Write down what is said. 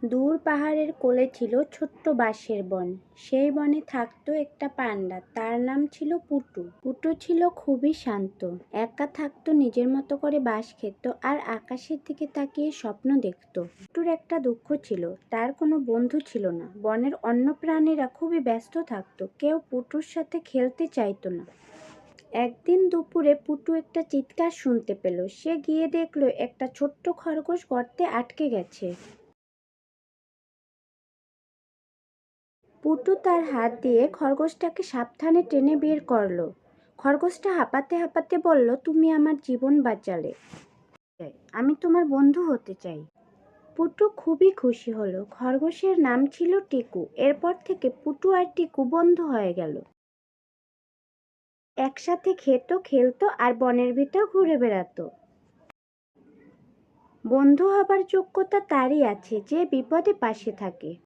দূর পাহাড়ের কোলে ছিল ছোট্ট বাঁশের বন। সেই বনে থাকতো একটা পান্ডা, তার নাম ছিল পুটু। পুটু ছিল খুবই শান্ত, একা থাকতো, নিজের মতো করে বাঁশ খেত আর আকাশের দিকে তাকিয়ে স্বপ্ন দেখতো। পুটুর একটা দুঃখ ছিল, তার কোনো বন্ধু ছিল না। বনের অন্য প্রাণীরা খুবই ব্যস্ত থাকতো, কেউ পুটুর সাথে খেলতে চাইতো না। একদিন দুপুরে পুটু একটা চিৎকার শুনতে পেল। সে গিয়ে দেখলো একটা ছোট্ট খরগোশ গর্তে আটকে গেছে। পুটু তার হাত দিয়ে খরগোশটাকে সাবধানে টেনে বের করলো। খরগোশটা হাঁপাতে হাঁপাতে বলল, তুমি আমার জীবন বাঁচালে, আমি তোমার বন্ধু হতে চাই। পুটু খুবই খুশি হলো। খরগোশের নাম ছিল টিকু। এরপর থেকে পুটু আর টিকু বন্ধু হয়ে গেল। একসাথে খেত, খেলতো আর বনের ভিতর ঘুরে বেড়াতো। বন্ধু হবার যোগ্যতা তারই আছে যে বিপদে পাশে থাকে।